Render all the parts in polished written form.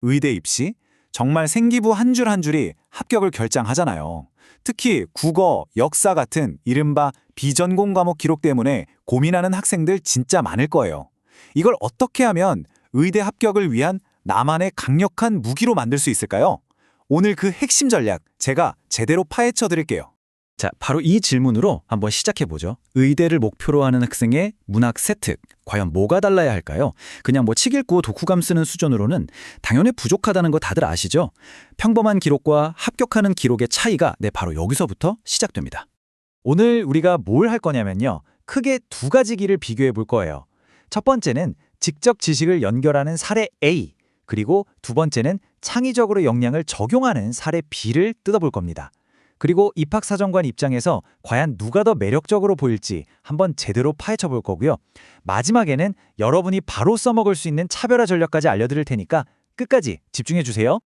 의대 입시? 정말 생기부 한 줄 한 줄이 합격을 결정하잖아요. 특히 국어, 역사 같은 이른바 비전공 과목 기록 때문에 고민하는 학생들 진짜 많을 거예요. 이걸 어떻게 하면 의대 합격을 위한 나만의 강력한 무기로 만들 수 있을까요? 오늘 그 핵심 전략 제가 제대로 파헤쳐 드릴게요. 자, 바로 이 질문으로 한번 시작해보죠. 의대를 목표로 하는 학생의 문학 세특, 과연 뭐가 달라야 할까요? 그냥 책 읽고 독후감 쓰는 수준으로는 당연히 부족하다는 거 다들 아시죠? 평범한 기록과 합격하는 기록의 차이가 바로 여기서부터 시작됩니다. 오늘 우리가 뭘 할 거냐면요. 크게 두 가지 길을 비교해 볼 거예요. 첫 번째는 직접 지식을 연결하는 사례 A, 그리고 두 번째는 창의적으로 역량을 적용하는 사례 B를 뜯어볼 겁니다. 그리고 입학사정관 입장에서 과연 누가 더 매력적으로 보일지 한번 제대로 파헤쳐 볼 거고요. 마지막에는 여러분이 바로 써먹을 수 있는 차별화 전략까지 알려드릴 테니까 끝까지 집중해 주세요.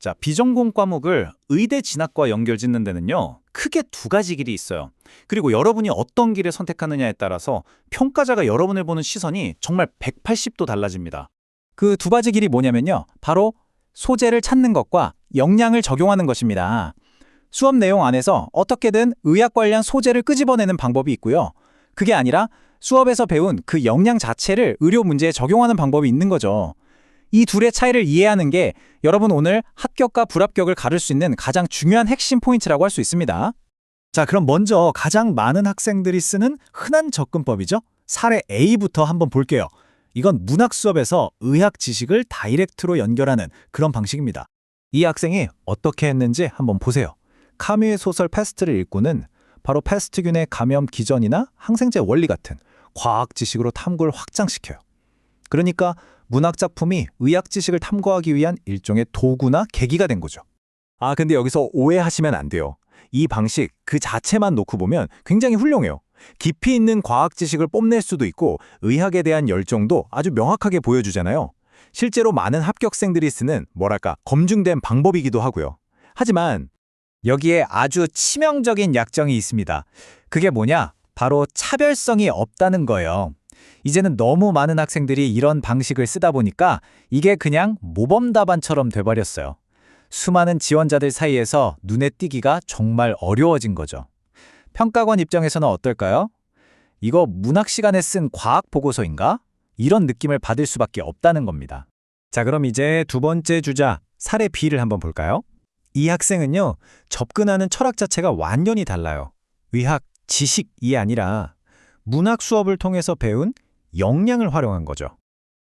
자, 비전공 과목을 의대 진학과 연결짓는 데는요. 크게 두 가지 길이 있어요. 그리고 여러분이 어떤 길을 선택하느냐에 따라서 평가자가 여러분을 보는 시선이 정말 180도 달라집니다. 그 두 가지 길이 뭐냐면요. 바로 소재를 찾는 것과 역량을 적용하는 것입니다. 수업 내용 안에서 어떻게든 의학 관련 소재를 끄집어내는 방법이 있고요. 그게 아니라 수업에서 배운 그 역량 자체를 의료 문제에 적용하는 방법이 있는 거죠. 이 둘의 차이를 이해하는 게 여러분 오늘 합격과 불합격을 가를 수 있는 가장 중요한 핵심 포인트라고 할 수 있습니다. 자, 그럼 먼저 가장 많은 학생들이 쓰는 흔한 접근법이죠. 사례 A부터 한번 볼게요. 이건 문학 수업에서 의학 지식을 다이렉트로 연결하는 그런 방식입니다. 이 학생이 어떻게 했는지 한번 보세요. 카뮤의 소설 패스트를 읽고는 바로 패스트균의 감염 기전이나 항생제 원리 같은 과학 지식으로 탐구를 확장시켜요. 그러니까 문학 작품이 의학 지식을 탐구하기 위한 일종의 도구나 계기가 된 거죠. 근데 여기서 오해하시면 안 돼요. 이 방식 그 자체만 놓고 보면 굉장히 훌륭해요. 깊이 있는 과학 지식을 뽐낼 수도 있고 의학에 대한 열정도 아주 명확하게 보여주잖아요. 실제로 많은 합격생들이 쓰는 검증된 방법이기도 하고요. 하지만 여기에 아주 치명적인 약점이 있습니다. 그게 뭐냐? 바로 차별성이 없다는 거예요. 이제는 너무 많은 학생들이 이런 방식을 쓰다 보니까 이게 그냥 모범 답안처럼 돼버렸어요. 수많은 지원자들 사이에서 눈에 띄기가 정말 어려워진 거죠. 평가관 입장에서는 어떨까요? 이거 문학 시간에 쓴 과학 보고서인가? 이런 느낌을 받을 수밖에 없다는 겁니다. 자, 그럼 이제 두 번째 주자, 사례 B를 한번 볼까요? 이 학생은요, 접근하는 철학 자체가 완전히 달라요. 의학, 지식이 아니라 문학 수업을 통해서 배운 역량을 활용한 거죠.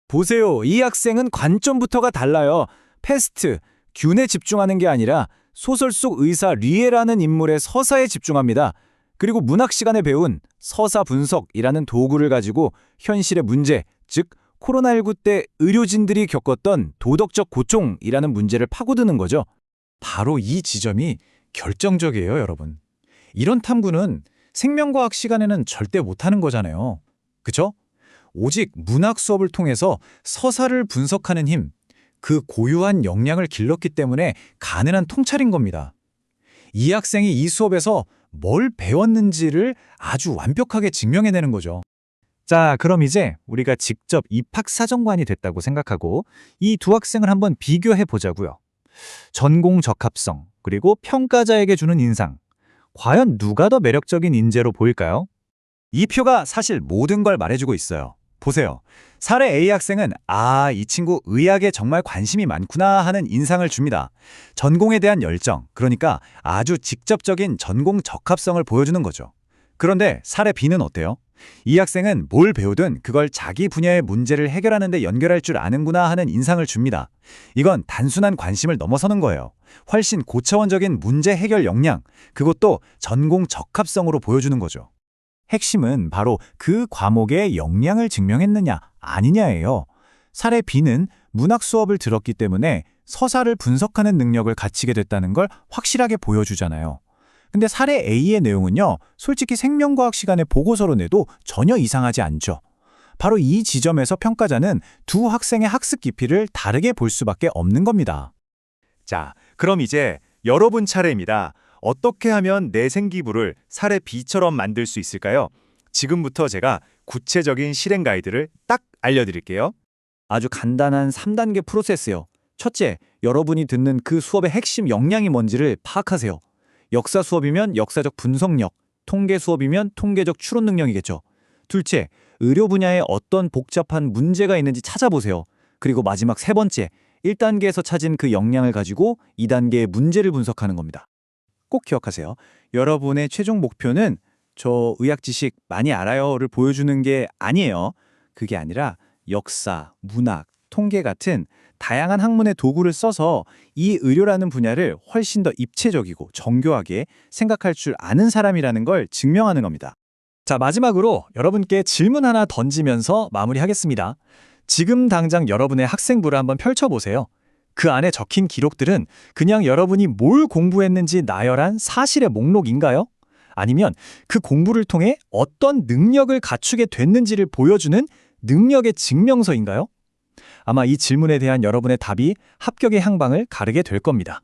보세요, 이 학생은 관점부터가 달라요. 패스트, 균에 집중하는 게 아니라 소설 속 의사 리에라는 인물의 서사에 집중합니다. 그리고 문학 시간에 배운 서사 분석이라는 도구를 가지고 현실의 문제, 즉 코로나19 때 의료진들이 겪었던 도덕적 고충이라는 문제를 파고드는 거죠. 바로 이 지점이 결정적이에요, 여러분. 이런 탐구는 생명과학 시간에는 절대 못하는 거잖아요. 그쵸? 오직 문학 수업을 통해서 서사를 분석하는 힘, 그 고유한 역량을 길렀기 때문에 가능한 통찰인 겁니다. 이 학생이 이 수업에서 뭘 배웠는지를 아주 완벽하게 증명해내는 거죠. 자, 그럼 이제 우리가 직접 입학사정관이 됐다고 생각하고 이 두 학생을 한번 비교해 보자고요. 전공 적합성, 그리고 평가자에게 주는 인상. 과연 누가 더 매력적인 인재로 보일까요? 이 표가 사실 모든 걸 말해주고 있어요. 보세요. 사례 A 학생은 이 친구 의학에 정말 관심이 많구나 하는 인상을 줍니다. 전공에 대한 열정, 그러니까 아주 직접적인 전공 적합성을 보여주는 거죠. 그런데 사례 B는 어때요? 이 학생은 뭘 배우든 그걸 자기 분야의 문제를 해결하는 데 연결할 줄 아는구나 하는 인상을 줍니다. 이건 단순한 관심을 넘어서는 거예요. 훨씬 고차원적인 문제 해결 역량, 그것도 전공 적합성으로 보여주는 거죠. 핵심은 바로 그 과목의 역량을 증명했느냐, 아니냐예요. 사례 B는 문학 수업을 들었기 때문에 서사를 분석하는 능력을 갖추게 됐다는 걸 확실하게 보여주잖아요. 근데 사례 A의 내용은요, 솔직히 생명과학 시간에 보고서로 내도 전혀 이상하지 않죠. 바로 이 지점에서 평가자는 두 학생의 학습 깊이를 다르게 볼 수밖에 없는 겁니다. 자, 그럼 이제 여러분 차례입니다. 어떻게 하면 내 생기부를 사례 B처럼 만들 수 있을까요? 지금부터 제가 구체적인 실행 가이드를 딱 알려드릴게요. 아주 간단한 3단계 프로세스요. 첫째, 여러분이 듣는 그 수업의 핵심 역량이 뭔지를 파악하세요. 역사 수업이면 역사적 분석력, 통계 수업이면 통계적 추론 능력이겠죠. 둘째, 의료 분야에 어떤 복잡한 문제가 있는지 찾아보세요. 그리고 마지막 세 번째, 1단계에서 찾은 그 역량을 가지고 2단계의 문제를 분석하는 겁니다. 꼭 기억하세요. 여러분의 최종 목표는 저 의학 지식 많이 알아요를 보여주는 게 아니에요. 그게 아니라 역사, 문학, 통계 같은 다양한 학문의 도구를 써서 이 의료라는 분야를 훨씬 더 입체적이고 정교하게 생각할 줄 아는 사람이라는 걸 증명하는 겁니다. 자, 마지막으로 여러분께 질문 하나 던지면서 마무리하겠습니다. 지금 당장 여러분의 학생부를 한번 펼쳐보세요. 그 안에 적힌 기록들은 그냥 여러분이 뭘 공부했는지 나열한 사실의 목록인가요? 아니면 그 공부를 통해 어떤 능력을 갖추게 됐는지를 보여주는 능력의 증명서인가요? 아마 이 질문에 대한 여러분의 답이 합격의 향방을 가르게 될 겁니다.